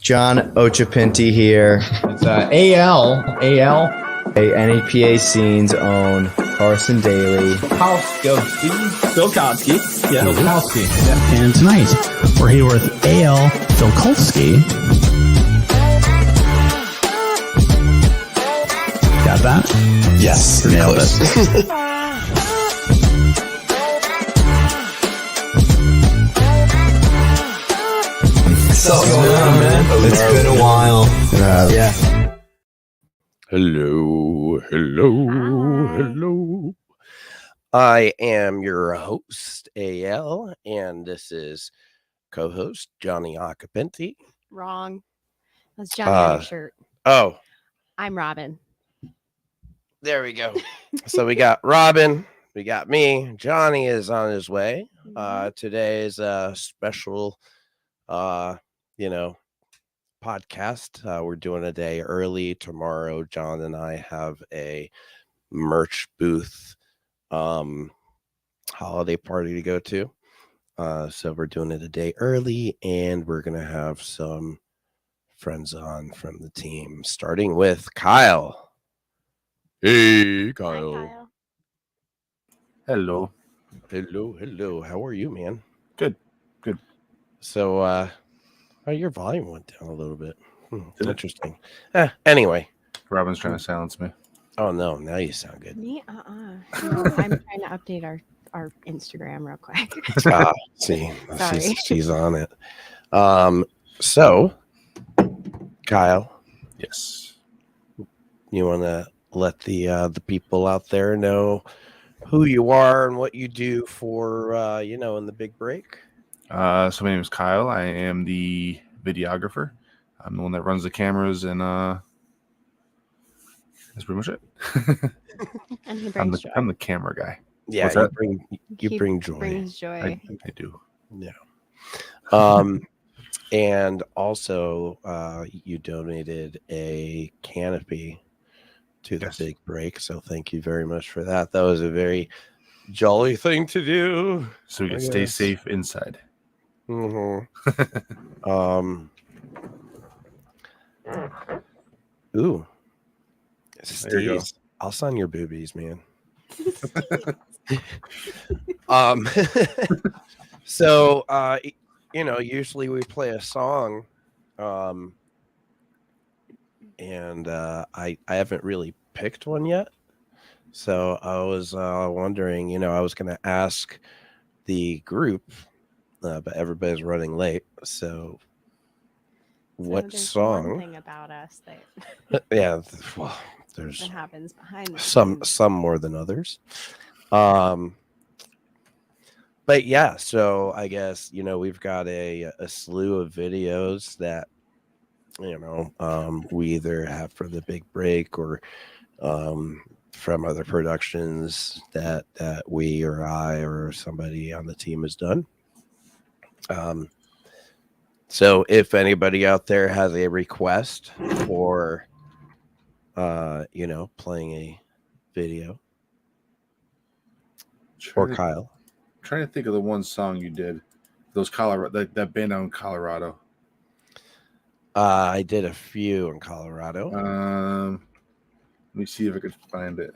John Ochapinti here. It's AL. NEPA Scene's own Carson Daly. Filkowski. Yeah. Filkowski. Yeah. And tonight, we're here with Eyal Filkowski. Got that? Yes, nailed it. What's going on, man? It's been a while. Yeah. Hello. I am your host, AL, and this is co-host Johnny Acapinti. Wrong. That's Johnny on your shirt. Oh, I'm Robyn. there we go. So we got Robyn, we got me. Johnny is on his way. Today is a special, podcast. We're doing a day early tomorrow. John and I have a merch booth holiday party to go to. So we're doing it a day early, and we're gonna have some friends on from the team, starting with Kyle. Hey, Kyle. Hi, Kyle. Hello. Hello. How are you, man? Good. So, your volume went down a little bit. Interesting. Anyway, Robyn's trying to silence me. oh no, now you sound good. Me? I'm trying to update our Instagram real quick. See, Sorry. she's on it. So, Kyle, Yes. you want to let the people out there know who you are and what you do for in the big break? So my name is Kyle. I am the videographer. I'm the one that runs the cameras, and that's pretty much it. And he I'm brings the joy. I'm the camera guy. Yeah, What's you that? bring joy. Brings joy. I do. Yeah. And also, you donated a canopy to the Yes. big break, so thank you very much for that. That was a very jolly thing to do. So we I can stay guess. safe inside. Mm-hmm. Ooh, There you go. Steez. I'll sign your boobies, man. So usually we play a song, and I haven't really picked one yet. So I was wondering, I was going to ask the group, but everybody's running late. So what There's song? one thing about us that Yeah, well, there's that happens behind the some scenes. more than others. But yeah, so I guess we've got a slew of videos that we either have for the big break or from other productions that we or I or somebody on the team has done. So if anybody out there has a request for playing a video, or Kyle. Trying to think of the one song you did. Those Colorado, that band out in Colorado. I did a few in Colorado. Let me see if I could find it.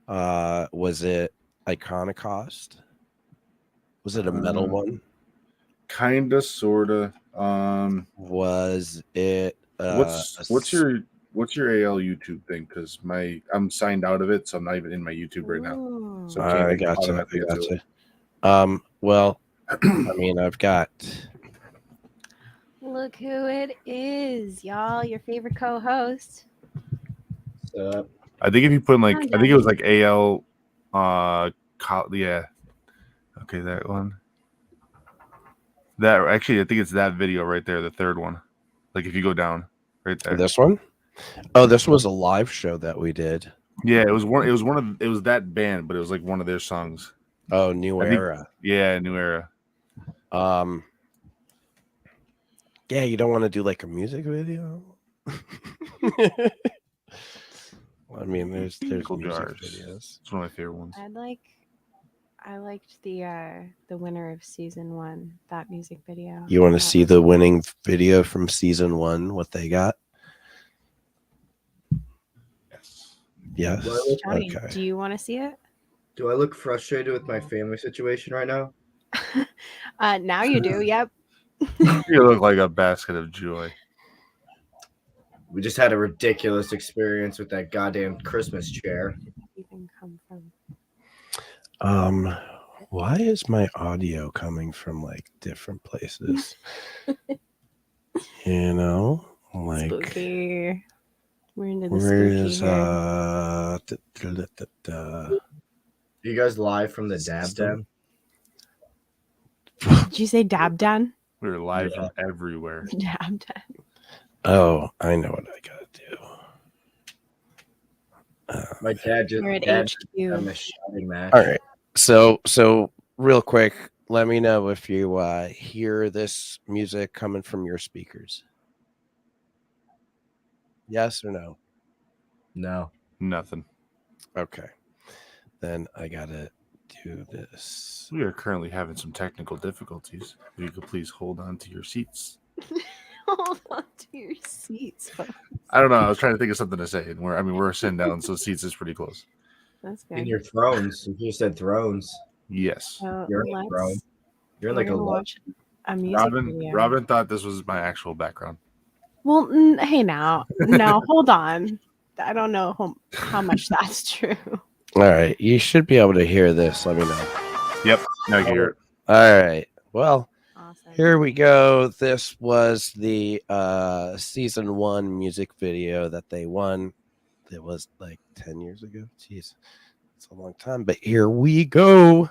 Was it Iconocost? Was it a metal one? Kinda, sorta. Was it? What's your AL YouTube thing? Because I'm signed out of it, so I'm not even in my YouTube right now. Ooh. So I gotcha. Well, I mean, I've got. Look who it is, y'all. Your favorite co-host. I think if you put in I think it was like AL. Yeah. Okay, that one. That actually, I think it's that video right there, the third one. Like if you go down, right there. This one? Oh, this was a live show that we did. Yeah, it was that band, but it was like one of their songs. Oh, New Era. Yeah, New Era. Yeah, you don't want to do like a music video. I mean, there's Pickle music jars. videos. It's one of my favorite ones. I liked the winner of season 1, that music video. You want to That see was the cool. winning video from season 1? What they got? Yes. Yes. Johnny, Okay. do you want to see it? Do I look frustrated with my family situation right now? Now you do. Yep. You look like a basket of joy. We just had a ridiculous experience with that goddamn Christmas chair. Even come from. Why is my audio coming from like different places? You know, like Spooky. We're into the where spooky is You guys live from the dab den? Did you say dab dan? We were live from everywhere. Dab dan. Oh, I know what I gotta do. My dad just We're at had HQ. a shouting match. All right. So real quick, let me know if you hear this music coming from your speakers. Yes or no? No. Nothing. Okay. Then I gotta do this. We are currently having some technical difficulties. If you could please hold on to your seats. Hold on to your seats, folks. I don't know. I was trying to think of something to say. And we're sitting down, so seats is pretty close. That's good. In your thrones. You just said thrones. Yes. So You're in a throne. let's. You're in We're like a gonna love. watch a music Robyn video. Robyn thought this was my actual background. Well, hey now, no, hold on. I don't know how much that's true. All right. You should be able to hear this. Let me know. Yep. Now you can hear it. All right. Well, Awesome. here we go. This was the season 1 music video that they won. It was like 10 years ago. Jeez. It's a long time. But here we go.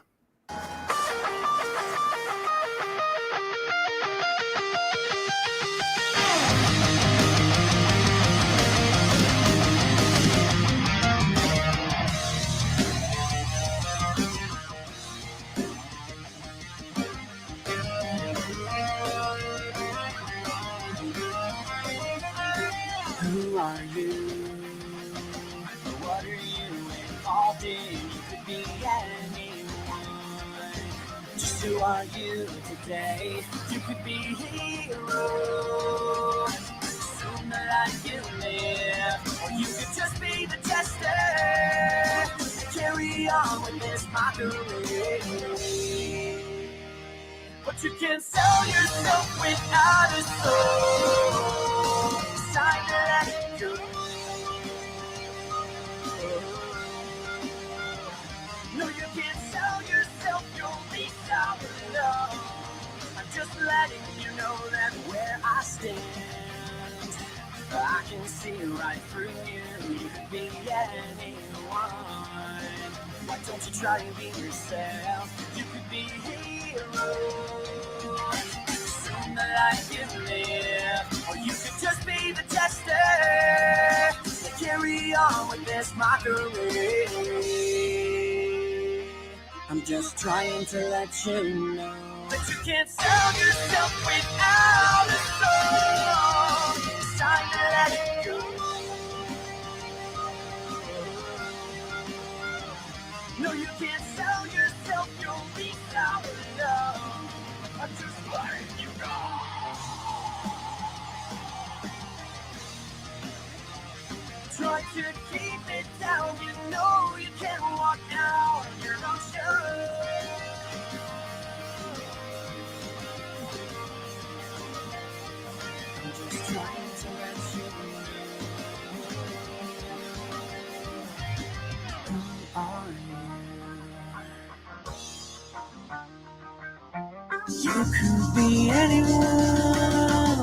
Who are you? What are you involved in? You could be anyone. Just who are you today? You could be hero. Assume the life you live, or you could just be the tester. Carry on with this mockery. But you can sell yourself without a soul. It's time to let it go. No, you can't sell yourself, you'll be down below. I'm just letting you know that where I stand, I can see right through you. You could be anyone. Why don't you try and be yourself? You could be a hero. Assume the life you live, or you could just be the tester. Carry on with this mockery. I'm just trying to let you know that you can't sell yourself without a soul. It's time to let it go. No, you can't sell yourself, you'll be down below. I'm just letting you know. Try to keep it down, you know you can walk out on your own show. I'm just trying to let you know. Who are you? You could be anyone.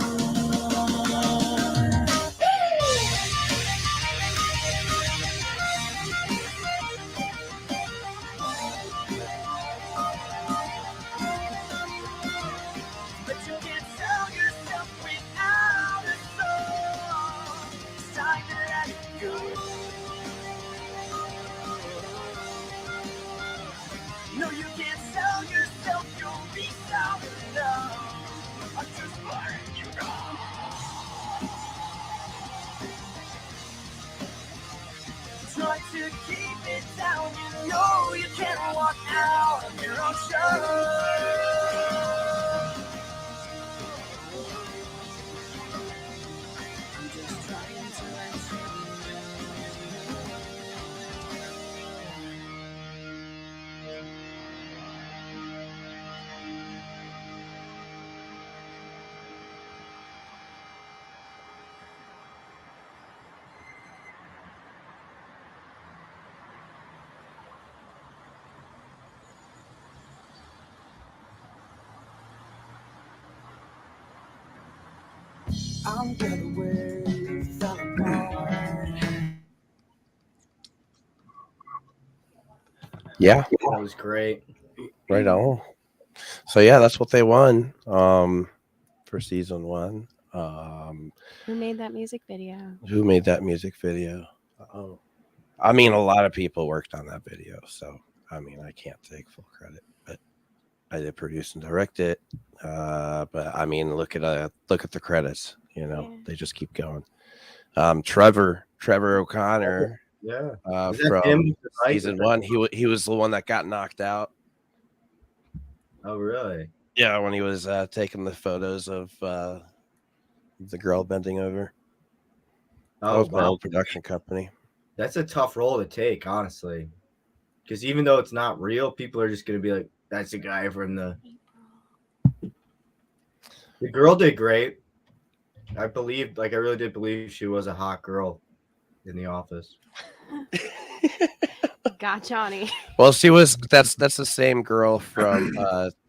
But you can't sell yourself without a soul. It's time to let it go. No, you can't sell yourself, you'll be down below. I'm just I'm gonna where we fell apart. Yeah, That was great. right on. So yeah, that's what they won for season 1. Who made that music video? Who made that music video? Oh, I mean, a lot of people worked on that video, so I mean, I can't take full credit, but I did produce and direct it. But I mean, look at the credits. You know, Yeah. they just keep going. Trevor O'Connor Yeah. Is that him from with the mic? season 1. He was the one that got knocked out. Oh, really? Yeah, when he was taking the photos of the girl bending over. That Oh, was my wow. old production company. That's a tough role to take, honestly. Because even though it's not real, people are just going to be like, that's the guy from the. The girl did great. I really did believe she was a hot girl in the office. Got Johnny. Well, she was. That's the same girl from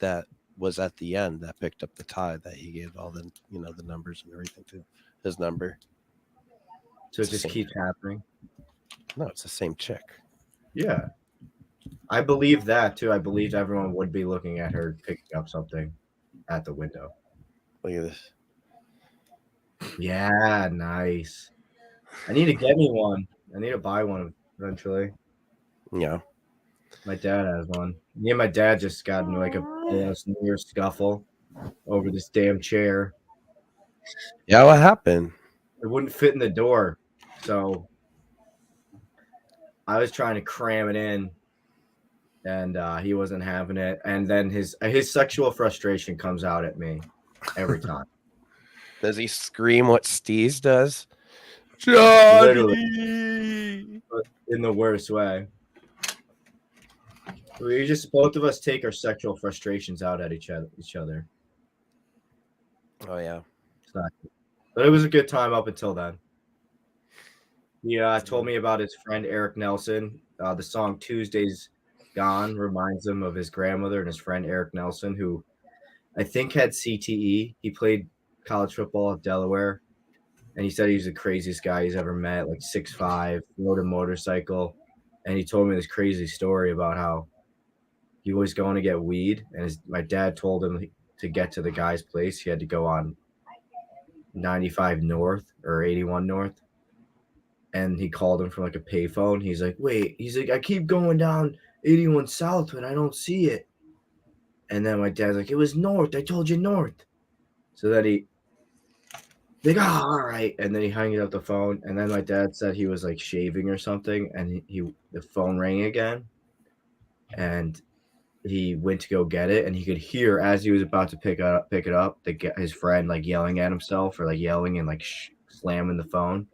that was at the end that picked up the tie that he gave all the the numbers and everything to his number. So it just keeps happening. No, it's the same chick. Yeah. I believe that too. I believed everyone would be looking at her picking up something at the window. Look at this. Yeah, nice. I need to get me one. I need to buy one eventually. Yeah. My dad has one. Me and my dad just got into like a near scuffle over this damn chair. Yeah, what happened? It wouldn't fit in the door, so I was trying to cram it in, and he wasn't having it. And then his sexual frustration comes out at me every time. Does he scream what Steez does? Literally, but in the worst way. We just both of us take our sexual frustrations out at each other. Oh yeah. But it was a good time up until then. He told me about his friend Eric Nelson. The song Tuesday's Gone reminds him of his grandmother and his friend Eric Nelson, who I think had CTE. He played college football at Delaware. And he said he was the craziest guy he's ever met, like 6'5", rode a motorcycle. And he told me this crazy story about how he was going to get weed. And my dad told him to get to the guy's place, he had to go on 95 North or 81 North. And he called him from like a payphone. He's like, wait, he's like, I keep going down 81 South, but I don't see it. And then my dad's like, it was North. I told you North. So then he, like, oh, all right. And then he hung up the phone. And then my dad said he was like shaving or something. And the phone rang again. And he went to go get it. And he could hear as he was about to pick it up, his friend like yelling at himself or like yelling and like slamming the phone.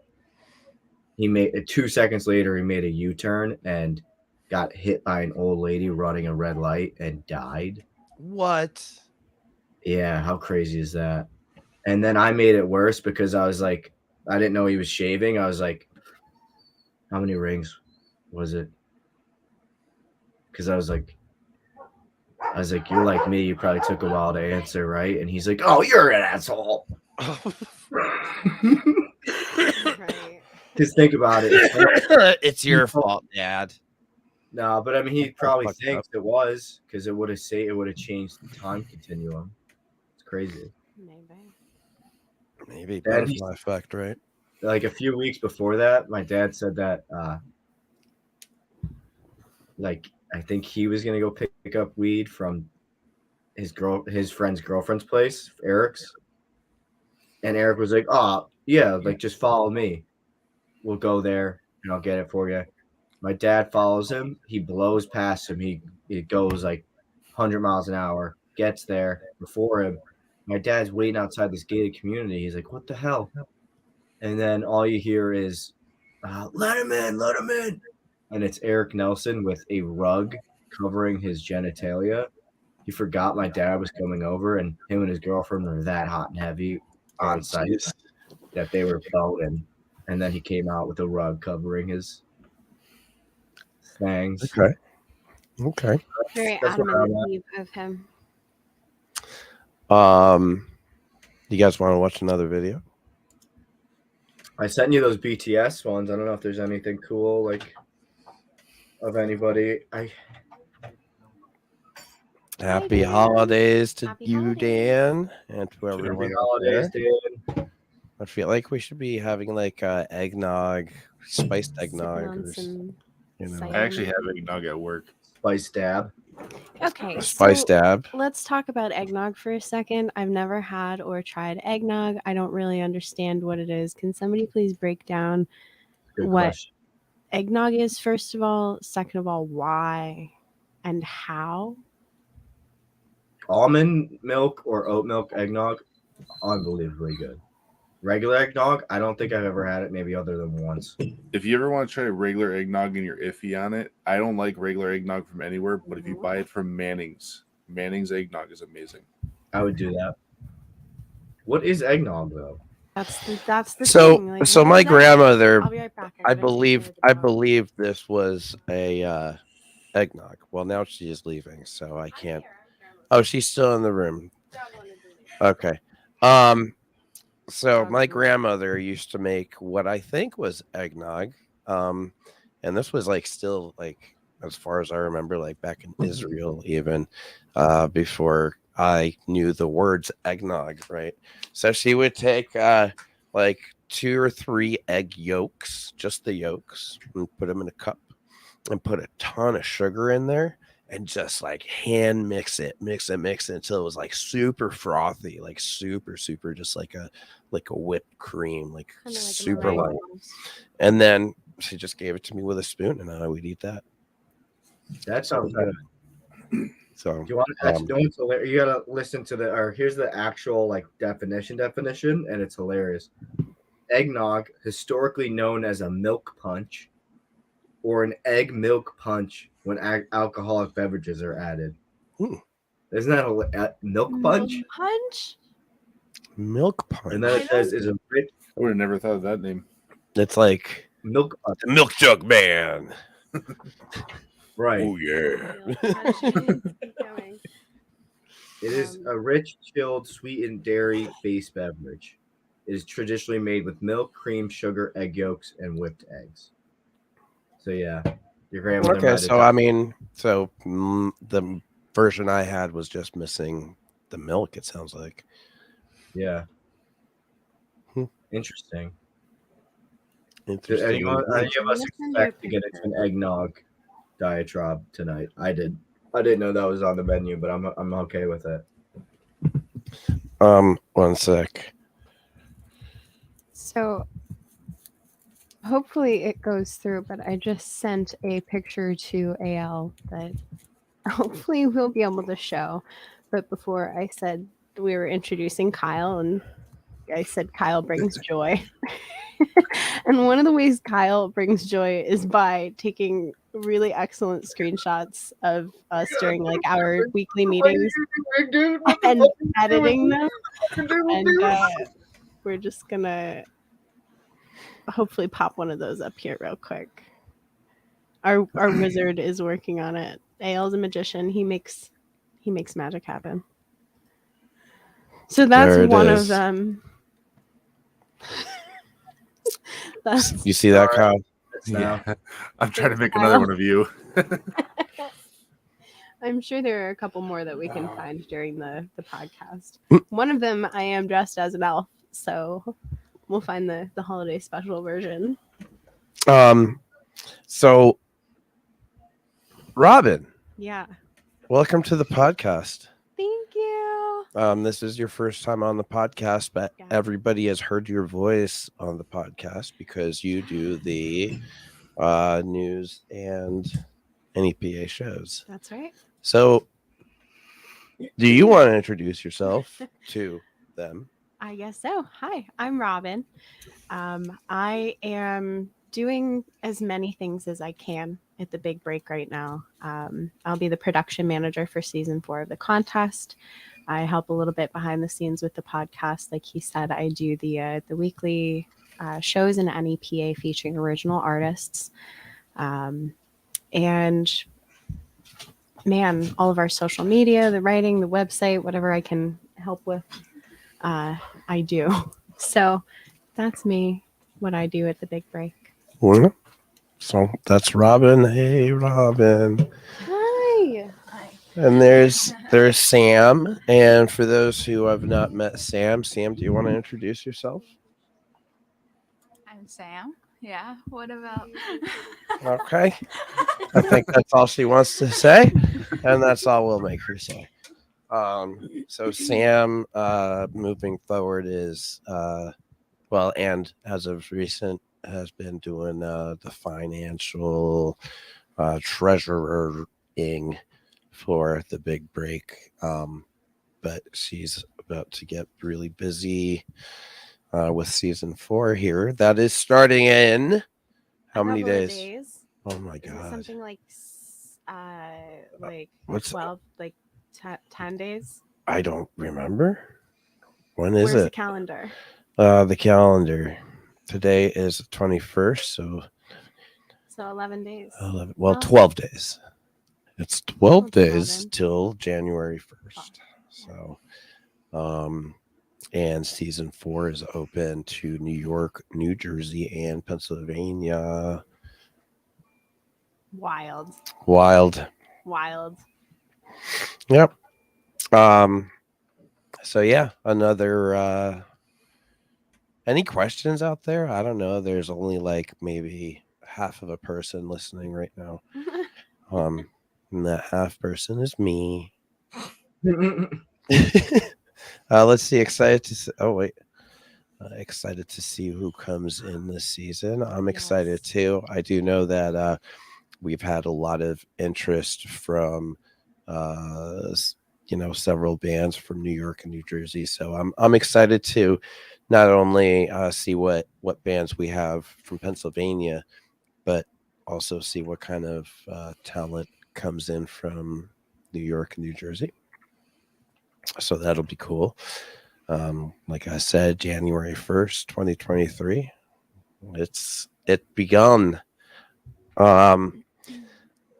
He made 2 seconds later, he made a U-turn and got hit by an old lady running a red light and died. What? Yeah, how crazy is that? And then I made it worse because I was like, I didn't know he was shaving. I was like, how many rings was it? Because I was like, you're like me. You probably took a while to answer, right? And he's like, oh, you're an asshole. Right. Because think about it. It's your fault, Dad. No, but I mean, he probably fucked thinks it was because it would have changed the time continuum. It's crazy. Maybe butterfly effect, right? Like a few weeks before that, my dad said that like I think he was gonna go pick up weed from his friend's girlfriend's place, Eric's. And Eric was like, oh yeah, like just follow me. We'll go there and I'll get it for you. My dad follows him. He blows past him. He goes like 100 miles an hour, gets there before him. My dad's waiting outside this gated community. He's like, what the hell? And then all you hear is, let him in. And it's Eric Nelson with a rug covering his genitalia. He forgot my dad was coming over, and him and his girlfriend were that hot and heavy on site that they were boning. And then he came out with a rug covering his fangs. Okay. Very That's what I'm adamant of him. You guys want to watch another video? I sent you those BTS ones. I don't know if there's anything cool like of anybody. Happy holidays to Happy you, holidays. Dan, and to Happy everyone out holidays, there. dude. I feel like we should be having like eggnog, spiced Sipping eggnog, on or some you know, I actually have eggnog at work. Spice dab. Okay, a spice so dab. let's talk about eggnog for a second. I've never had or tried eggnog. I don't really understand what it is. Can somebody please break down Good what question. eggnog is, first of all? Second of all, why and how? Almond milk or oat milk eggnog, unbelievably good. Regular eggnog, I don't think I've ever had it, maybe other than once. If you ever want to try regular eggnog and you're iffy on it, I don't like regular eggnog from anywhere, but if you buy it from Manning's eggnog is amazing. I would do that. What is eggnog though? That's the So, thing. Like, so what my is that? grandmother, I'll be right back. I gotta take care believe, of the I dog. believe this was a eggnog. Well, now she is leaving, so I can't. Oh, she's still in the room. Okay. So my grandmother used to make what I think was eggnog. And this was like still like as far as I remember, like back in Israel, even before I knew the words eggnog, right? So she would take like 2 or 3 egg yolks, just the yolks, and put them in a cup and put a ton of sugar in there and just like hand mix it until it was like super frothy, like super, just like a whipped cream, like Kinda like a super meringue light. almost. And then she just gave it to me with a spoon, and I would eat that. That sounds good. So Do you want to you gotta listen to here's the actual like definition, and it's hilarious. Eggnog, historically known as a milk punch or an egg milk punch when alcoholic beverages are added. Isn't that a milk punch? Milk punch. And then it says is a rich. I would have never thought of that name. It's like milk punch. The milk jug man. Right. Oh yeah. It is a rich, chilled, sweetened dairy-based beverage. It is traditionally made with milk, cream, sugar, egg yolks, and whipped eggs. So yeah, your grandmother. Okay, so I mean, the version I had was just missing the milk. It sounds like. Yeah. Interesting. Interesting. Did any of us expect to get into an eggnog diatribe tonight? I did. I didn't know that was on the menu, but I'm okay with it. 1 sec. So hopefully it goes through, but I just sent a picture to Eyal that hopefully we'll be able to show. But before I said we were introducing Kyle, and I said Kyle brings joy. And one of the ways Kyle brings joy is by taking really excellent screenshots of us during like our weekly meetings and editing them. And we're just gonna hopefully pop one of those up here real quick. Our wizard is working on it. Eyal's a magician. He makes magic happen. So that's one of them. You see that, Kyle? Yeah. I'm trying to make another one of you. I'm sure there are a couple more that we can find during the podcast. One of them I am dressed as an elf, so we'll find the holiday special version. So Robyn. Yeah. Welcome to the podcast. Thank you. This is your first time on the podcast, but everybody has heard your voice on the podcast because you do the news and NEPA shows. That's right. So, do you want to introduce yourself to them? I guess so. Hi, I'm Robyn. I am doing as many things as I can at the big break right now. I'll be the production manager for season 4 of the contest. I help a little bit behind the scenes with the podcast. Like he said, I do the weekly shows in NEPA featuring original artists. And man, all of our social media, the writing, the website, whatever I can help with, I do. So that's me. what I do at the big break. Well, so that's Robyn. Hey, Robyn. Hi. And there's Samm. And for those who have not met Samm, do you want to introduce yourself? I'm Samm. Yeah. What about? Okay. I think that's all she wants to say, and that's all we'll make her say. So Samm, moving forward is well, and as of recent, has been doing the financial treasuring for the big break. But she's about to get really busy with season 4 here. That is starting in how many days? Oh my god! Is it something like what's 12, like 10 days? I don't remember. When is Where's it? the calendar? The calendar. Today is the 21st, so 11 days. 12 days. It's 12 days 11. till January 1st. So, and season 4 is open to New York, New Jersey, and Pennsylvania. Wild. Yep. So yeah, another any questions out there? I don't know. There's only like maybe half of a person listening right now. And that half person is me. Let's see. Excited to see who comes in this season. I'm excited too. I do know that we've had a lot of interest from several bands from New York and New Jersey. So I'm excited to not only see what bands we have from Pennsylvania, but also see what kind of talent comes in from New York and New Jersey. So that'll be cool. Like I said, January 1st, 2023. It begun.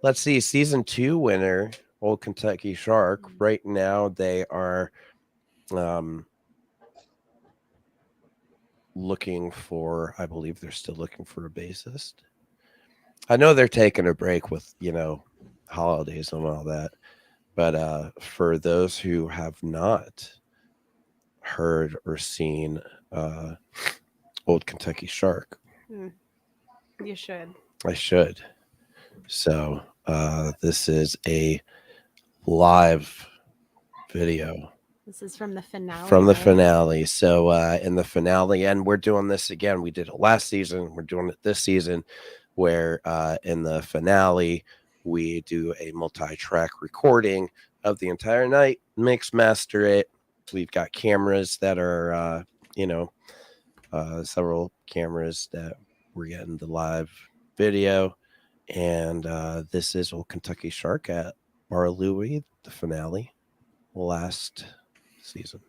Let's see, season 2 winner, Old Kentucky Shark. Right now they are looking for, I believe they're still looking for a bassist. I know they're taking a break with, holidays and all that. But for those who have not heard or seen Old Kentucky Shark, you should. I should. So this is a live video. This is from the finale. From the finale. So in the finale, and we're doing this again. We did it last season. We're doing it this season, where in the finale, we do a multi-track recording of the entire night, mix, master it. We've got cameras that are, several cameras that we're getting the live video. And this is Old Kentucky Shark at Bar Louie, the finale, last season.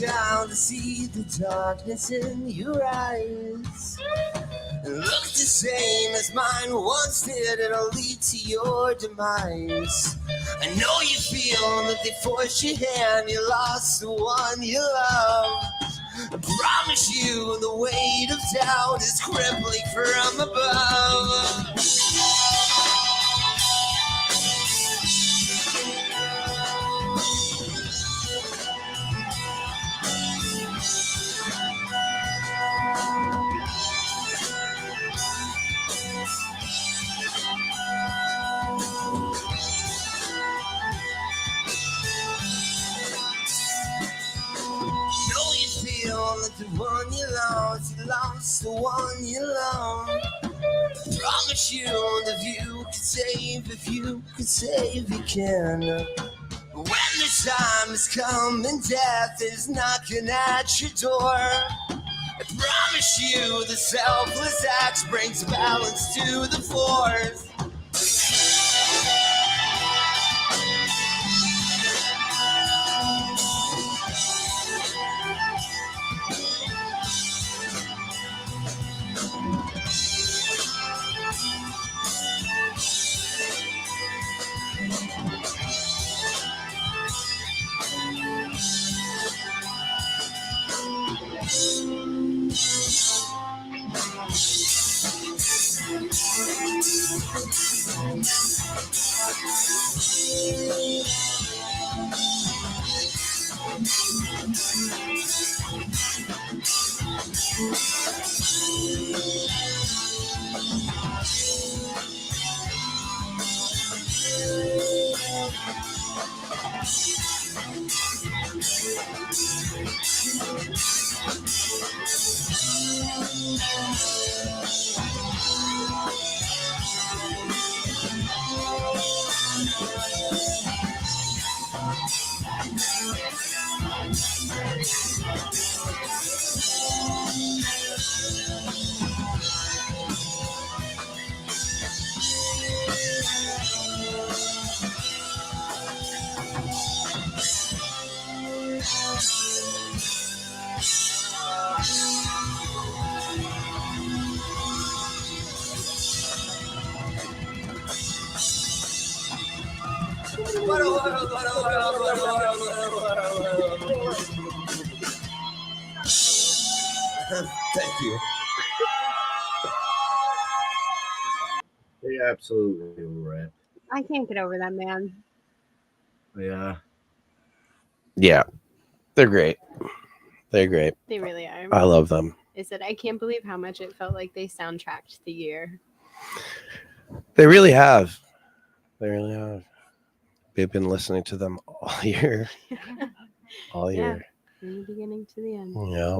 Child, to see the darkness in your eyes. It looks the same as mine once did. It'll lead to your demise. I know you feel that they forced your hand. You lost the one you love. I promise you the weight of doubt is crippling from above. The one you lost the one you love. Promise you the view can save if you can save, you can. When the time has come and death is knocking at your door, I promise you the selfless act brings balance to the force. Thank you. They absolutely rip. I can't get over that man. Yeah. Yeah, they're great. They're great. They really are. I love them. I said I can't believe how much it felt like they soundtracked the year. They really have. They really have. We've been listening to them all year. All Yeah. year. From the beginning to the end. Yeah.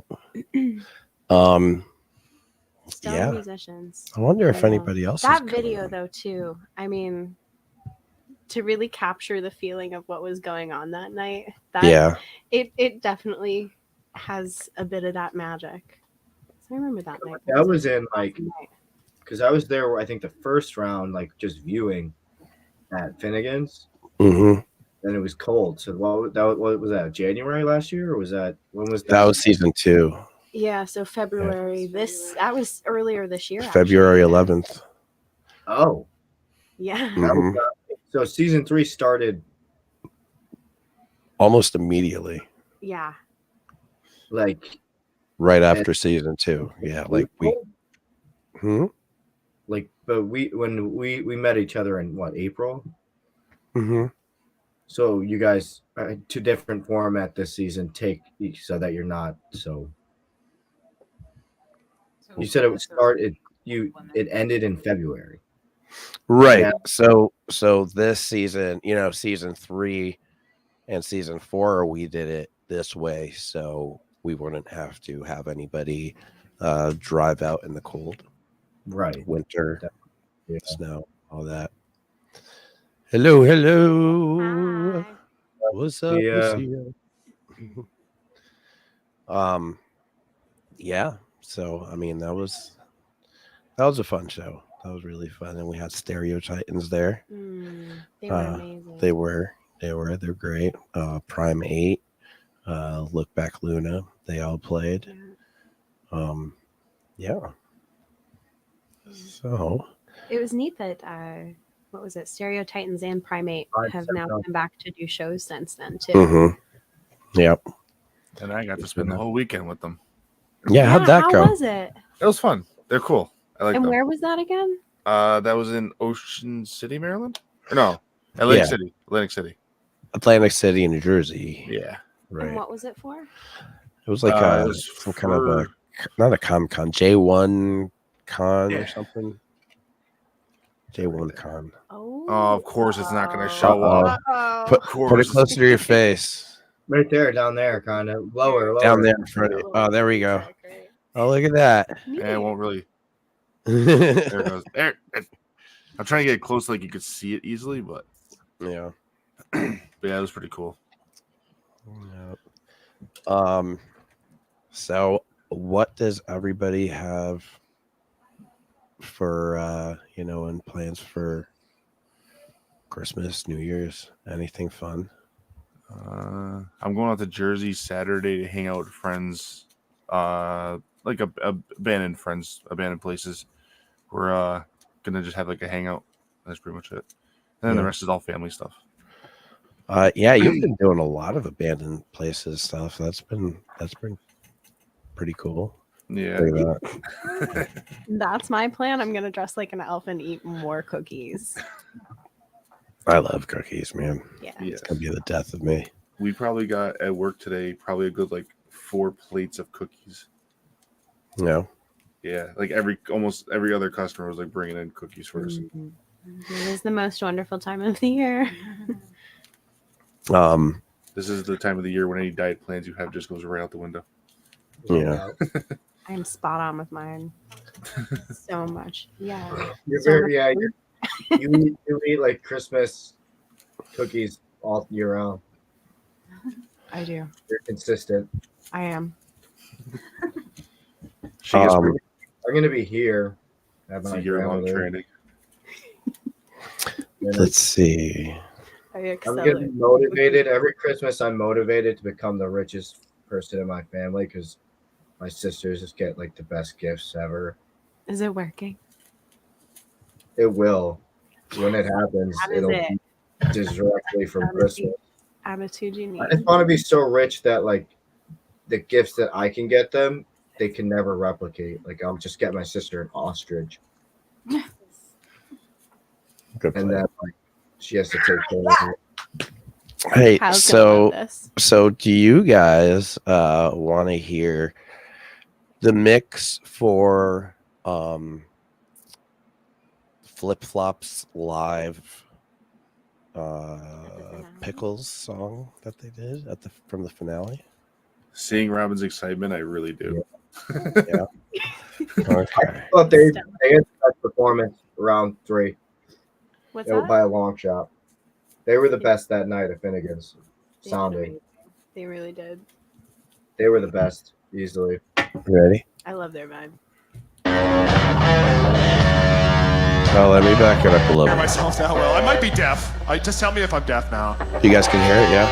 Stellar Yeah. musicians. I wonder if I know. anybody else. That is video, coming. though, too. I mean, to really capture the feeling of what was going on that night. Yeah. It definitely has a bit of that magic. So I remember that night. That was in awesome like, night. because I was there, I think the first round, like just viewing at Finnegan's, Mm-hmm. and it was cold. So what was that? January last year, or was that when was that? That was season 2. Yeah, so February. That was earlier this year. February actually. 11th. Oh, Yeah. that was Mhm. so season 3 started Almost immediately. Yeah. like Right after season 2. Yeah. Like we. Hmm? like, but when we met each other in what, April? Mm-hmm. So you guys two different format this season, take each so that you're not so. You said it would start it ended in February. Right. Yeah. So this season, season 3 and season 4, we did it this way, so we wouldn't have to have anybody drive out in the cold, Right. winter, Yeah. snow, all that. Hello. Hi. What's up? Yeah. Yeah. So I mean, that was a fun show. That was really fun, and we had Stereo Titans there. They were amazing. They're great. Prime 8, Look Back Luna, they all played. Yeah. So it was neat that what was it? Stereo Titans and Primate have now come back to do shows since then too. Mm-hmm. Yep. And I got to spend the whole weekend with them. Yeah, how'd that go? How was it? It was fun. They're cool. I like and them. where was that again? That was in Ocean City, Maryland? Or no, Atlantic City. Atlantic City, New Jersey. Yeah. Right. And what was it for? It was like some kind of a, not a Comic-Con, J1 Con or something. J1 Con. Oh, of course it's not going to show up. Put it closer to your face. Right there, down there, kind of lower. Down there in front of you. Oh, there we go. Oh, look at that. Yeah, it won't really. There it goes. There. I'm trying to get it close so like you could see it easily, but Yeah. but yeah, it was pretty cool. Yeah. So what does everybody have for and plans for Christmas, New Year's? Anything fun? I'm going out to Jersey Saturday to hang out with friends, like abandoned places. We're gonna just have like a hangout. That's pretty much it. And then the rest is all family stuff. Yeah, you've been doing a lot of abandoned places stuff. That's been pretty cool. Yeah. That's my plan. I'm gonna dress like an elf and eat more cookies. I love cookies, man. Yeah. It's gonna be the death of me. We probably got at work today probably a good like 4 plates of cookies. No. Yeah, like almost every other customer was like bringing in cookies for us. Mm-hmm. It is the most wonderful time of the year. This is the time of the year when any diet plans you have just goes right out the window. Yeah. I am spot on with mine. So much. Yeah. You're So very, much yeah. You eat like Christmas cookies all year round. I do. You're consistent. I am. I'm gonna be here. At It's my a year-long grandmother. training. Let's see. I I'm excel. getting motivated. Every Christmas, I'm motivated to become the richest person in my family because my sisters just get like the best gifts ever. Is it working? It will. When it happens, How does it'll it? be just directly from Christmas. Attitude you need. I just want to be so rich that like the gifts that I can get them, they can never replicate. Like I'll just get my sister an ostrich, Good and plan. then like she has to take care of it. Hey, Kyle's gonna love this. so do you guys want to hear the mix for Flip Flops live Pickles song that they did from the finale? Seeing Robyn's excitement, I really do. Yeah. Okay. But they had the best performance round 3. What's It was that? by a long shot. They were the best that night at Finnegan's. They did Sounding. amazing. They really did. They were the best, easily. Ready? I love their vibe. Oh, let me back it up a hear little bit. myself that well. I might be deaf. Just tell me if I'm deaf now. You guys can hear it, yeah?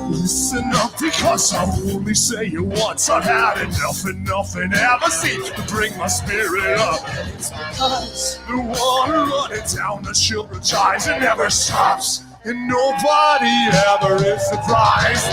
Listen up, because I'll only say it once. I've had enough and ever seems to bring my spirit up. It's because the water running down the children's eyes, it never stops, and nobody ever is surprised.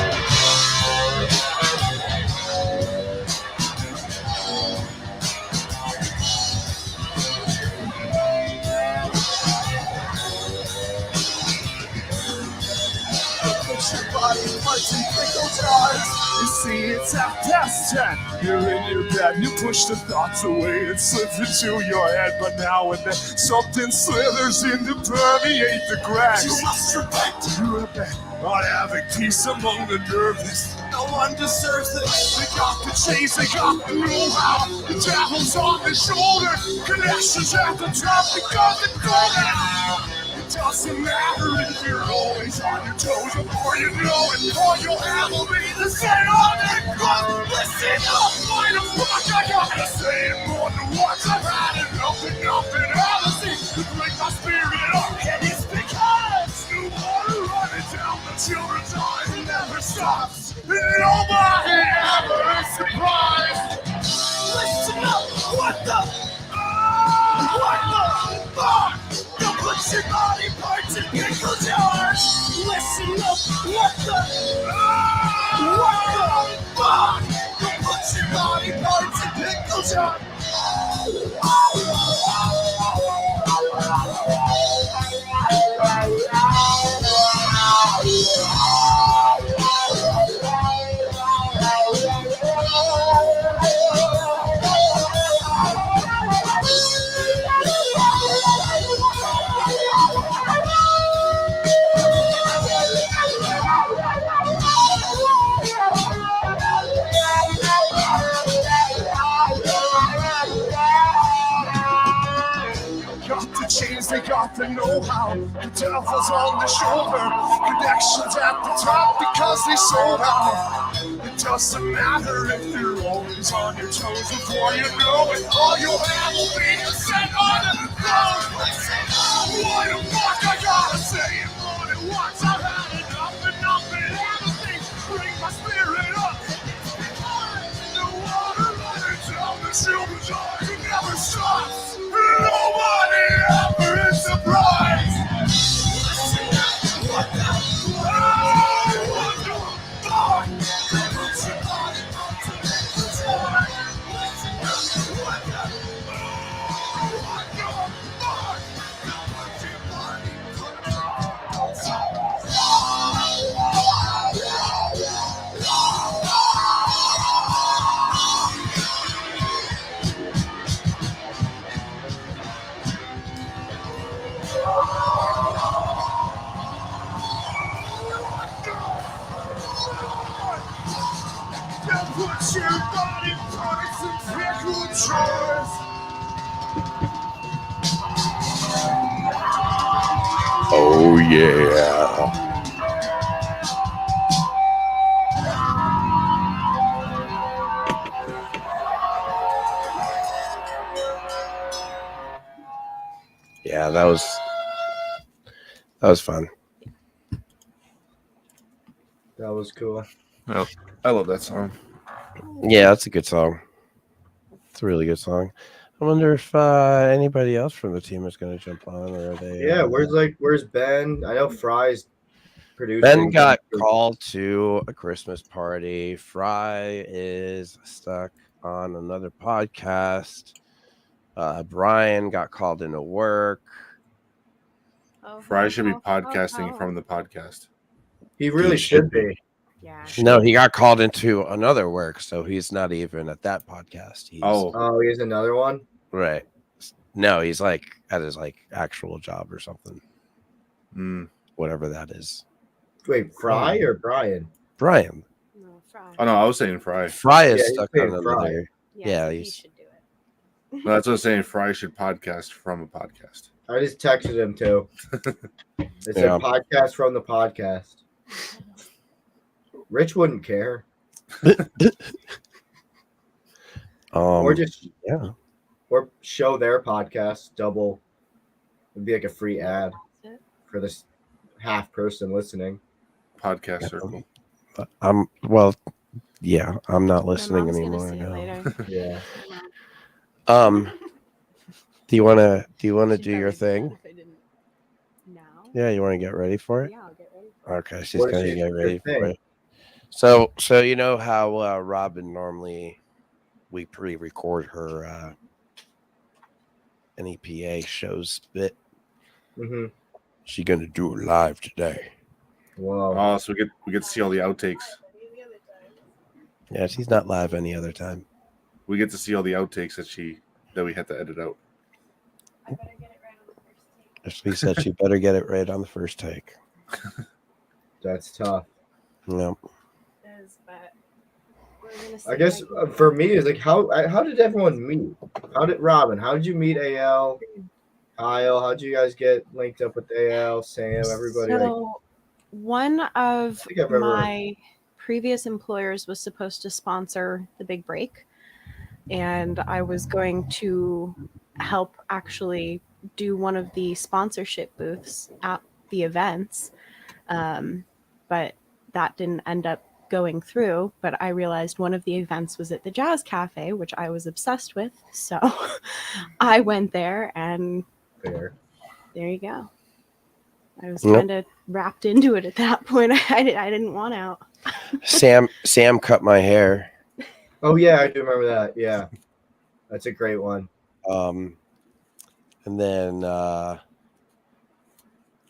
You see, it's 10:30. You're in your bed, you push the thoughts away, it slips into your head. But now and then, something slithers in to permeate the cracks. You must repent on having peace among the nervous. No one deserves this. They got to chase, they got to know how. The devil's on the shoulder, connections at the top, because it's golden. It doesn't matter if you're always on your toes, before you know it, all you'll have will be the same on that gun. Listen up, fight a fuck, I gotta say it more than once. I've had enough and ever seems to bring my spirit up. And it's because the water running down the children's eyes, it never stops, and nobody ever is surprised. Listen up, what the fuck? Don't put your body parts in pickle jars. Listen up, what the fuck? Don't put your body parts and pickles on. Got the chains, they got the know-how. The devil's on the shoulder, connections at the top because they sold out. It doesn't matter if you're always on your toes. Before you know it, all you'll have will be a set on the throne. What the fuck I gotta say it more than once. I've had enough and everything. Bring my spirit up. The water running down the silver's eyes. It never stops. Nobody ever is surprised. What the fuck? Put your body parts and pickle jars. Oh yeah. Yeah, that was fun. That was cool. Well, I love that song. Yeah, that's a good song. It's a really good song. I wonder if anybody else from the team is going to jump on, or are they? Yeah, where's Ben? I know Fry's producing. Ben got called to a Christmas party. Fry is stuck on another podcast. Brian got called into work. Fry should be podcasting from the podcast. He really should be. Yeah. No, he got called into another work, so he's not even at that podcast. He's another one? Right. No, he's like at his like actual job or something. Whatever that is. Wait, Fry or Brian? Brian. No, Fry. Oh no, I was saying Fry. Fry is he's stuck saying on Fry. another. Yeah, he he's. should do it. No, that's what I was saying. Fry should podcast from a podcast. I just texted him too. It's Yeah. a podcast from the podcast. Rich wouldn't care. Or just or show their podcast double. It'd be like a free ad for this half person listening. Podcast circle. I'm not listening mom's gonna anymore. see it No. later. Yeah. Do you wanna do your thing? Now? Yeah, you want to get ready for it? Yeah, I'll get ready. Okay, she's What is gonna your get ready thing? for it. So you know how Robyn normally we pre-record her NEPA shows bit. Mm-hmm. She's gonna do it live today. Wow. Oh, so we get to see all the outtakes. Yeah, she's not live any other time. We get to see all the outtakes that we had to edit out. She said she better get it right on the first take. That's tough. No. I guess for me is like how did everyone meet? How did you meet Eyal? Kyle, how did you guys get linked up with Eyal, Sam, everybody? So one of think I've ever- my previous employers was supposed to sponsor the big break, and I was going to help actually do one of the sponsorship booths at the events, but that didn't end up going through. But I realized one of the events was at the Jazz Cafe, which I was obsessed with, so I went there, and there you go. I was kind of wrapped into it at that point. I didn't want out. Sam cut my hair. Oh yeah, I do remember that. Yeah, that's a great one. And then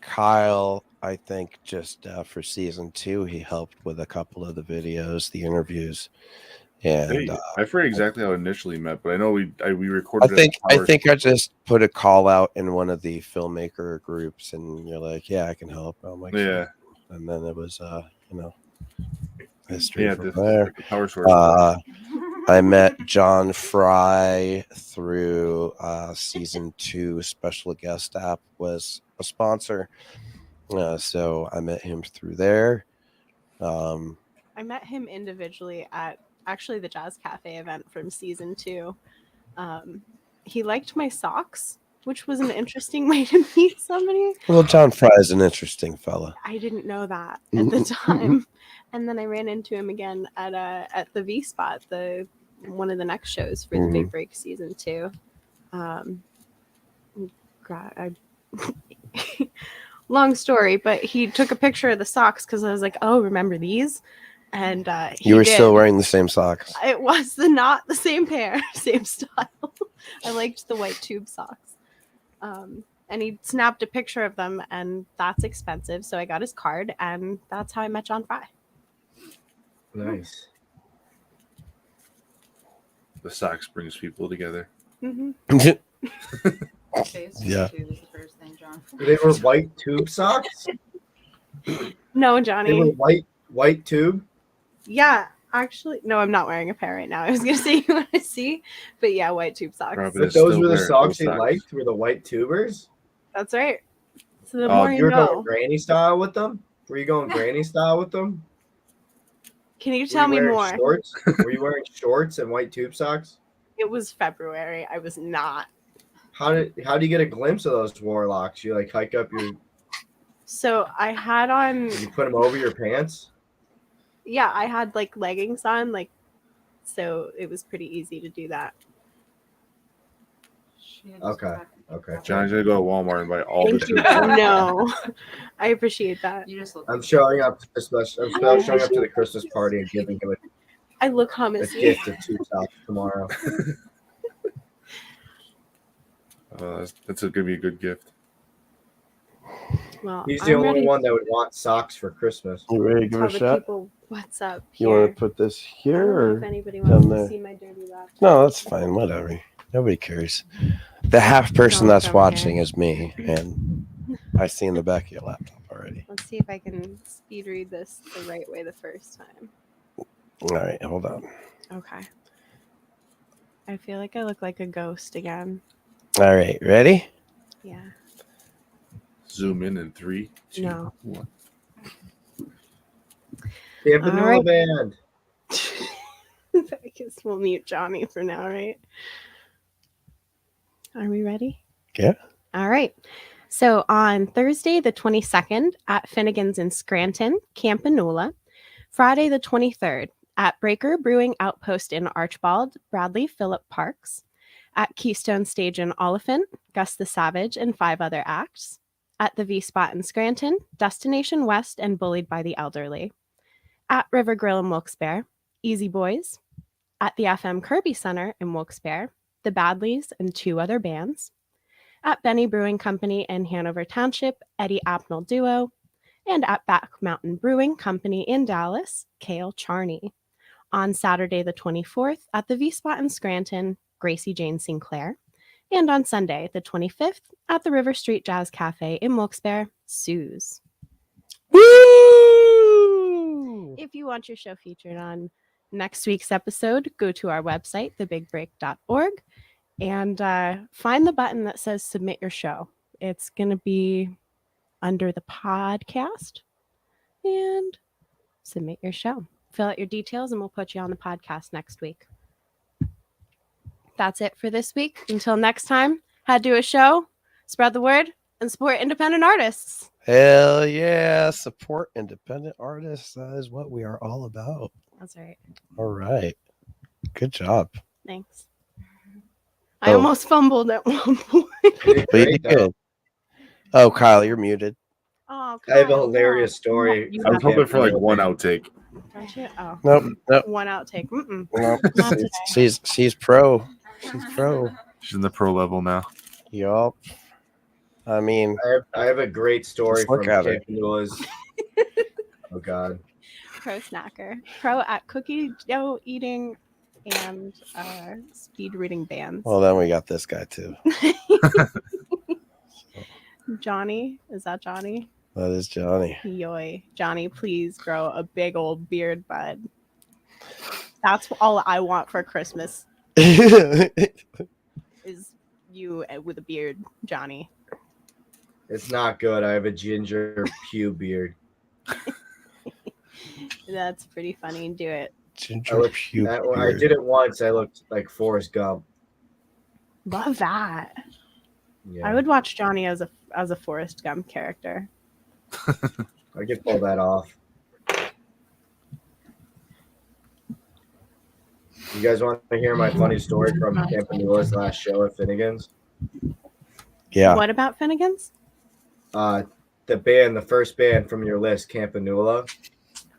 Kyle, I think just for season 2, he helped with a couple of the videos, the interviews, and I forget exactly how it initially met, but I know we recorded. I think I just put a call out in one of the filmmaker groups, and you're like, "Yeah, I can help." I'm like, yeah, and then it was history from the there. power source. I met John Fry through season 2. Special Guest app was a sponsor, so I met him through there. I met him individually at actually the Jazz Cafe event from season 2. He liked my socks, which was an interesting way to meet somebody. Well, John Fry is an interesting fella. I didn't know that at the time. And then I ran into him again at the V Spot, one of the next shows for the Big Break season 2. Long story, but he took a picture of the socks because I was like, "Oh, remember these?" And you were still wearing the same socks. It was not the same pair, same style. I liked the white tube socks. And he snapped a picture of them, and that's expensive. So I got his card, and that's how I met John Fry. Nice. The socks brings people together. Yeah. They were white tube socks? No, They Johnny. were white tube? Yeah, actually, no, I'm not wearing a pair right now. I was gonna say you want to see, but yeah, white tube socks. But those were the socks you liked? Were the white tubers? That's right. So the more you were know. going granny style with them? Were you going granny style with them? Can you tell me more? Shorts? Were you wearing shorts and white tube socks? It was February. I was not. How do you get a glimpse of those warlocks? You like hike up your. So I had on. You put them over your pants. Yeah, I had like leggings on, so it was pretty easy to do that. Okay. Johnny's gonna go to Walmart and buy all the tubes. No, I appreciate that. I'm showing up to the Christmas party and giving him I look a hummus. gift of tube socks tomorrow. That's gonna be a good gift. Well, he's the only one that would want socks for Christmas. You ready to give it a shot? People, what's up? You want to put this here or if anybody down wants there? to see my dirty laptop. No, that's fine. Whatever. Nobody cares. The half person that's watching is me, and I see in the back of your laptop already. Let's see if I can speed read this the right way the first time. All right, hold on. Okay. I feel like I look like a ghost again. All right, ready? Yeah. Zoom in 3, 2, No. 1. Campanula right. band. I guess we'll mute Johnny for now, right? Are we ready? Yeah. All right. So on Thursday, the 22nd at Finnegan's in Scranton, Campanula. Friday, the 23rd at Breaker Brewing Outpost in Archbald, Bradley Phillip Parks. At Keystone Stage in Oliphant, Gus the Savage and 5 other acts. At the V Spot in Scranton, Destination West and Bullied by the Elderly. At River Grill in Wilkes-Barre, Easy Boys. At the FM Kirby Center in Wilkes-Barre, the Badleys and 2 other bands. At Benny Brewing Company in Hanover Township, Eddie Apnell Duo. And at Back Mountain Brewing Company in Dallas, Cale Charney. On Saturday the 24th at the V Spot in Scranton, Gracie Jane Sinclair. And on Sunday, the 25th, at the River Street Jazz Cafe in Wilkes-Barre, Sue's. Woo! If you want your show featured on next week's episode, go to our website, thebigbreak.org, and find the button that says Submit Your Show. It's going to be under the podcast, and submit your show. Fill out your details, and we'll put you on the podcast next week. That's it for this week. Until next time, head to a show, spread the word, and support independent artists. Hell yeah. Support independent artists. That is what we are all about. That's right. All right. Good job. Thanks. I almost fumbled at one point. But you did good. Oh, Kyle, you're muted. Oh, I have a hilarious story. I was hoping for like one outtake. Don't you? Oh, Nope. one outtake. Mm-mm. Nope. Not today. She's pro. She's pro. She's in the pro level now. Yup. I mean, I have a great story Just look from at her. Campanulas. Oh God. Pro snacker. Pro at cookie dough eating and speed reading bands. well, then we got this guy too. Johnny. Is that Johnny? That is Johnny. Yoy. Johnny, please grow a big old beard, bud. That's all I want for Christmas is you with a beard, Johnny. It's not good. I have a ginger pew beard. That's pretty funny. Do it. Ginger puke When I did it once, I looked like Forrest Gump. Love that. Yeah. I would watch Johnny as a Forrest Gump character. I could pull that off. You guys want to hear my funny story from Campanulas' last show at Finnegan's? Yeah. What about Finnegan's? The first band from your list, Campanula.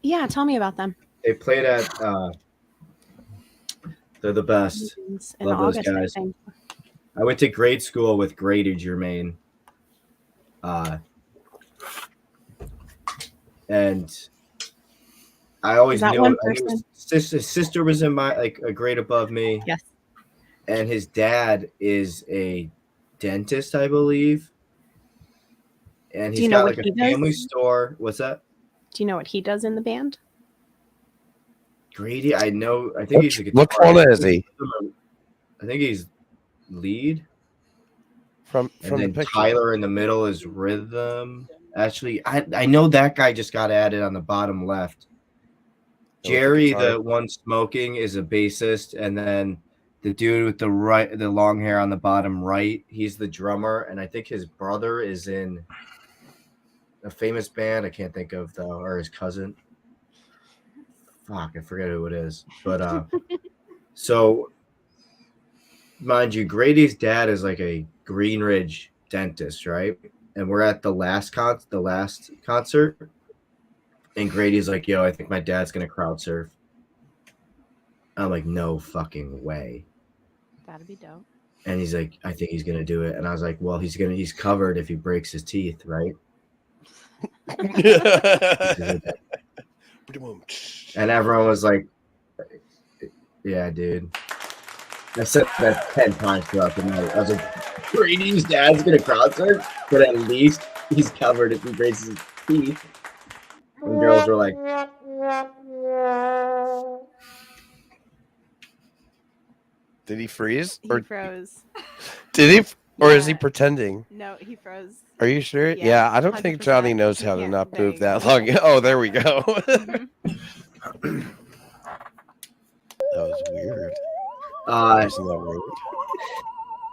Yeah, tell me about them. They played at. They're the best. In Love August, those guys. I think. I went to grade school with Grady Germain. And I always Is that knew, one I knew his sister was in my a grade above me. Yes. And his dad is a dentist, I believe. And he's got like a family store. What's that? Do you know what he does in the band? Grady, I think he's a guitarist. What one is he? I think he's lead. From and then the picture. Tyler in the middle is rhythm. Actually, I know that guy just got added on the bottom left. Jerry, the one smoking, is a bassist, and then the dude with the long hair on the bottom right, he's the drummer, and I think his brother is in a famous band I can't think of though, or his cousin. Fuck, I forget who it is. But so mind you, Grady's dad is like a Green Ridge dentist, right? And we're at the last concert, and Grady's like, "Yo, I think my dad's gonna crowd surf." I'm like, "No fucking way." That'd be dope. And he's like, "I think he's gonna do it." And I was like, "Well, he's covered if he breaks his teeth, right?" And everyone was like, "Yeah, dude." I said that 10 times throughout the night. I was like, Brady's dad's gonna crowd surf, but at least he's covered if he breaks his teeth. And girls were like, Did he freeze? He froze. Did he? Or is he Yeah. pretending? No, he froze. Are you sure? Yeah, Yeah, I don't think Johnny 100%. knows how to Yeah, not there move you that go. long. Oh, there we go. Mhm. That was weird. uh, Wasn't that weird?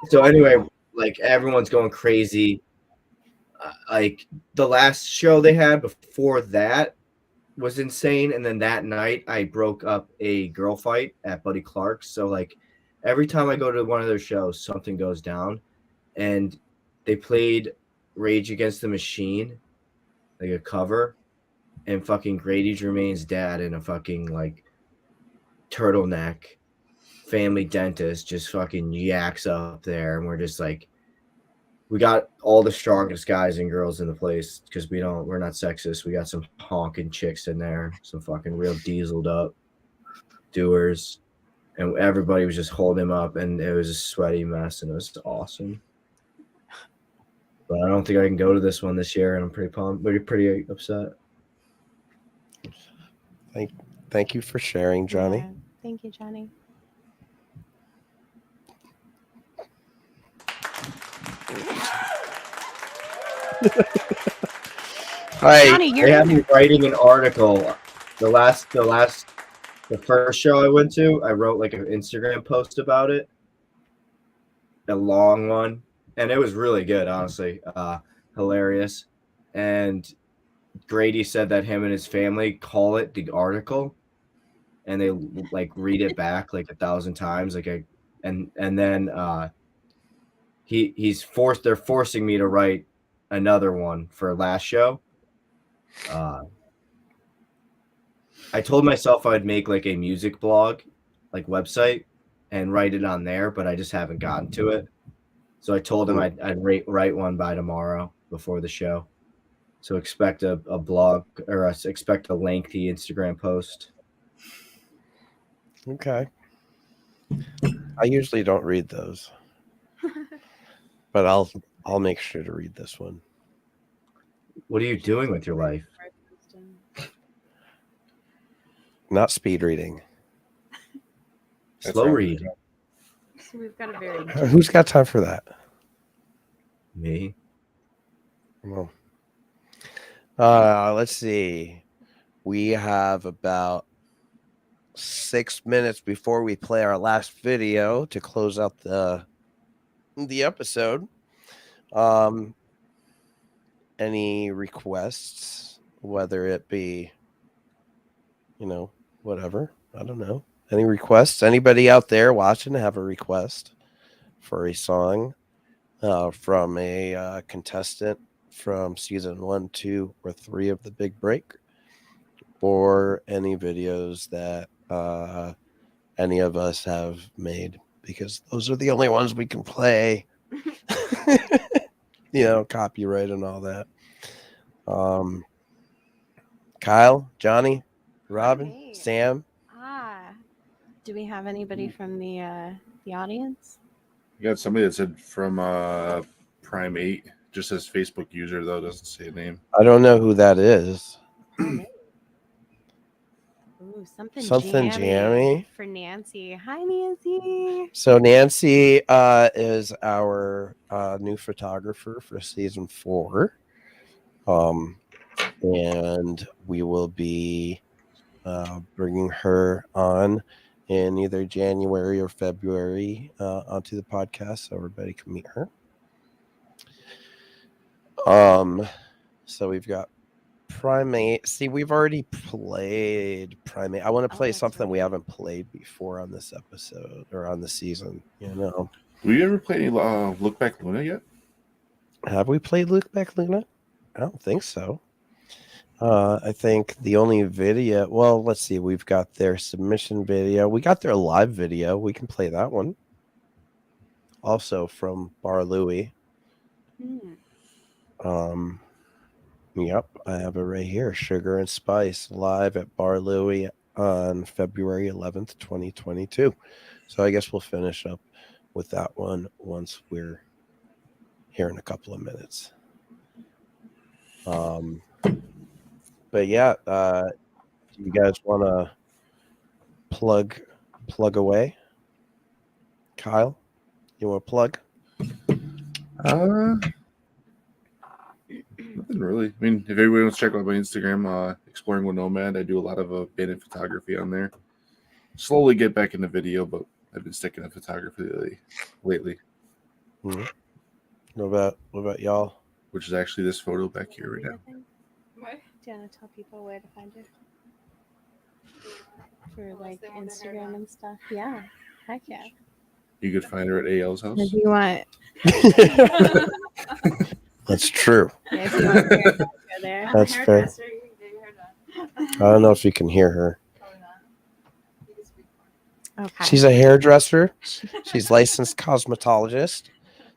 so anyway, like everyone's going crazy. Like the last show they had before that was insane, and then that night I broke up a girl fight at Buddy Clark's. So like every time I go to one of their shows, something goes down, and they played Rage Against the Machine, like a cover, and fucking Grady Germain's dad in a fucking like turtleneck, family dentist, just fucking yaks up there, and we're just like, we got all the strongest guys and girls in the place because we're not sexist. We got some honking chicks in there, some fucking real dieseled up doers, and everybody was just holding him up, and it was a sweaty mess, and it was awesome. But I don't think I can go to this one this year, and I'm pretty pumped, pretty upset. Thank you for sharing, Johnny. Yeah. Thank you, Johnny. Johnny, They had me writing an article. The first show I went to, I wrote like an Instagram post about it, a long one, and it was really good, honestly, hilarious. And Grady said that him and his family call it the article, and they like read it back like 1,000 times, and then they're forcing me to write another one for last show. I told myself I'd make like a music blog, like website, and write it on there, but I just haven't gotten to it. So I told him I'd write one by tomorrow before the show. So expect a blog or expect a lengthy Instagram post. Okay. I usually don't read those, but I'll make sure to read this one. What are you doing with your life? Not speed reading. Slow read. So we've got a very Who's got time for that? Me. Well, let's see. We have about 6 minutes before we play our last video to close out the episode. Any requests, whether it be, whatever, I don't know. Any requests? Anybody out there watching have a request for a song from a contestant from season 1, 2, or 3 of The Big Break, or any videos that any of us have made, because those are the only ones we can play. Copyright and all that. Kyle, Johnny, Robyn, Hey. Sam. Do we have anybody from the audience? You got somebody that said from Prime 8, just says Facebook user though, doesn't say a name. I don't know who that is. Ooh, something jammy for Nancy. Hi, Nancy. So Nancy is our new photographer for season 4. And we will be bringing her on in either January or February onto the podcast so everybody can meet her. So we've got Primate. See, we've already played Primate. I want to play something we haven't played before on this episode or on the season. Have we ever played any Look Back Luna yet? Have we played Look Back Luna? I don't think so. I think the only video, well, let's see. We've got their submission video. We got their live video. We can play that one. Also from Bar Louie. Yep, I have it right here. Sugar and Spice live at Bar Louie on February 11th, 2022. So I guess we'll finish up with that one once we're here in a couple of minutes. But yeah, do you guys want to plug away? Kyle, you want to plug? Nothing really. I mean, if everybody wants to check out my Instagram, Exploring with Nomad, I do a lot of abandoned photography on there. Slowly get back into video, but I've been sticking to photography lately. Mm-hmm. What about y'all? Which is actually this photo back here right now. What? Do you want to tell people where to find you? For like Instagram and stuff? Yeah. Heck yeah. You could find her at Eyal's house. If you want. That's true. Yeah, if you want to go there. That's fair. I don't know if you can hear her. Okay. She's a hairdresser. She's licensed cosmetologist.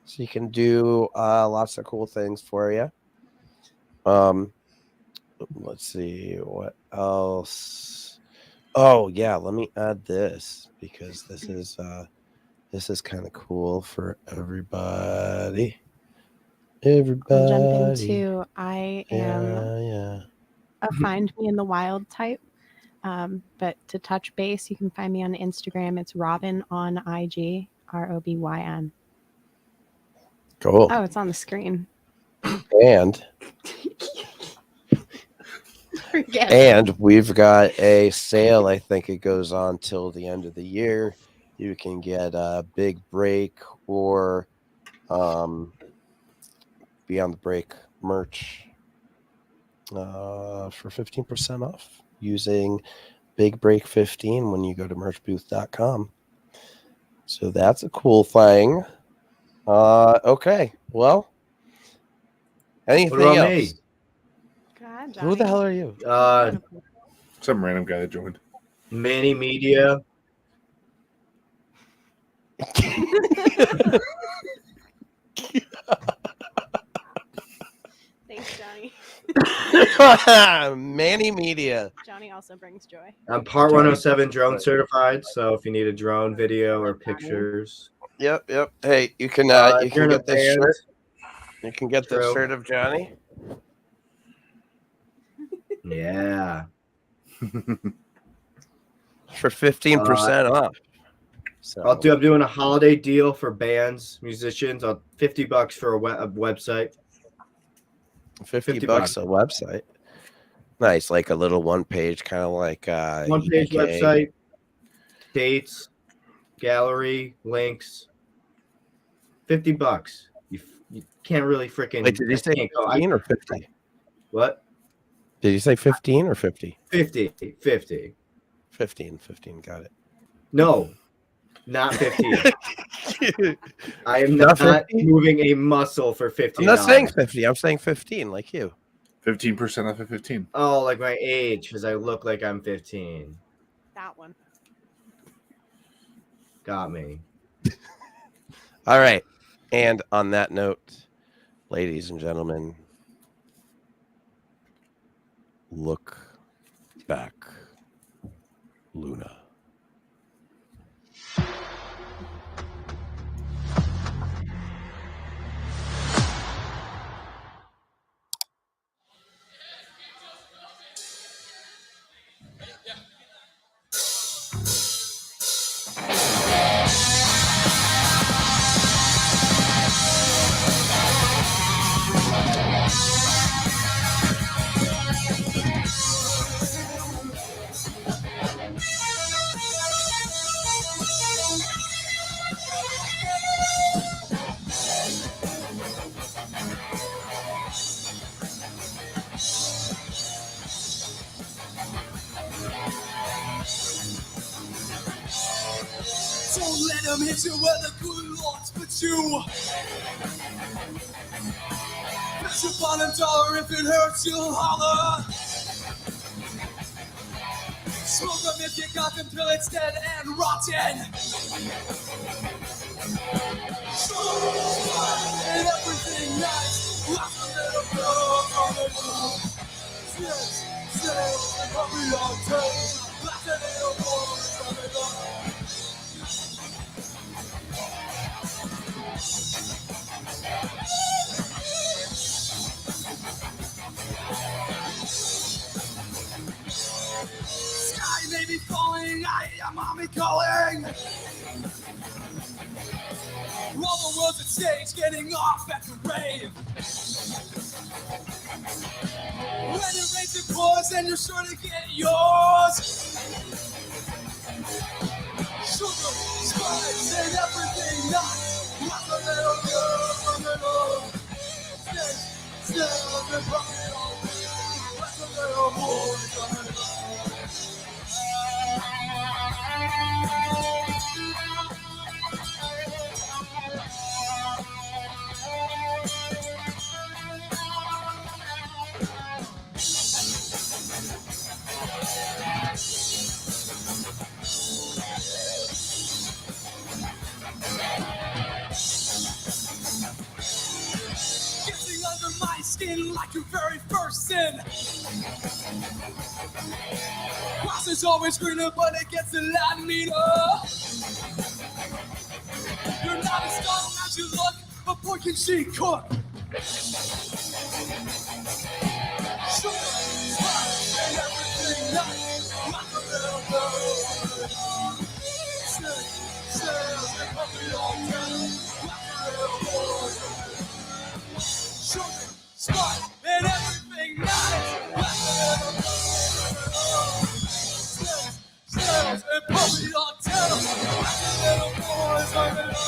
So you can do lots of cool things for you. Let's see what else. Oh yeah, let me add this because this is kind of cool for everybody. I'll jump into I am a find me in the wild type. But to touch base, you can find me on Instagram. It's Robyn on IG, ROBYN. Cool. Oh, it's on the screen. And we've got a sale. I think it goes on till the end of the year. You can get a Big Break or Beyond the Break merch for 15% off using Big Break 15 when you go to merchbooth.com. So that's a cool thing. Okay. Well, anything else? God, Who the hell are you? Some random guy that joined. Manny Media. Thanks, Johnny. Manny Media. Johnny also brings joy. I'm Part 107 drone certified, so if you need a drone video or pictures. Yep. Hey, you can if you're in a get this band, shirt. You can get this True. shirt of Johnny. Yeah. For 15% off. So I'm doing a holiday deal for bands, musicians. $50 for a website. 50 bucks a website. Nice, like a little one page, kind of like One page EK. website, dates, gallery, links. $50. You can't really freaking. Wait, did you say 15 or 50? What? Did you say 15 or 50? 50. 15, got it. No, not 15. I am Not not 50? moving a muscle for 15. I'm not saying 50. I'm saying 15, like you. 15% off of 15. Oh, like my age, because I look like I'm 15. That one. Got me. All right. And on that note, ladies and gentlemen, look back, Luna. Don't let them hit you where the good Lord's put you. Bet your bottom dollar if it hurts, you'll holler. Smoke them if you got them till it's dead and rotten. And everything nice. Lots of little girls on the move. Sails and hurry on tail. Lots of little boys on the move. Sky may be falling, I am mommy calling. All the world's at stage, getting off at the rave. When it rains and pours, then you're sure to get yours. Sugar, spice, and everything nice. Lots of little girls on the road. Snails and puppy on the lots of little boys on the road. Getting under my skin like your very first sin. Grass is always greener, but it gets a lot meaner. You're not as dumb as you look, but boy can she cook. Sugar, spice, and everything nice. Lots of little girls. Sails and puppy on town. Lots of little boys. Sugar, spice, and everything nice. Lots of little sails and puppy on town. Lots of little boys on the road.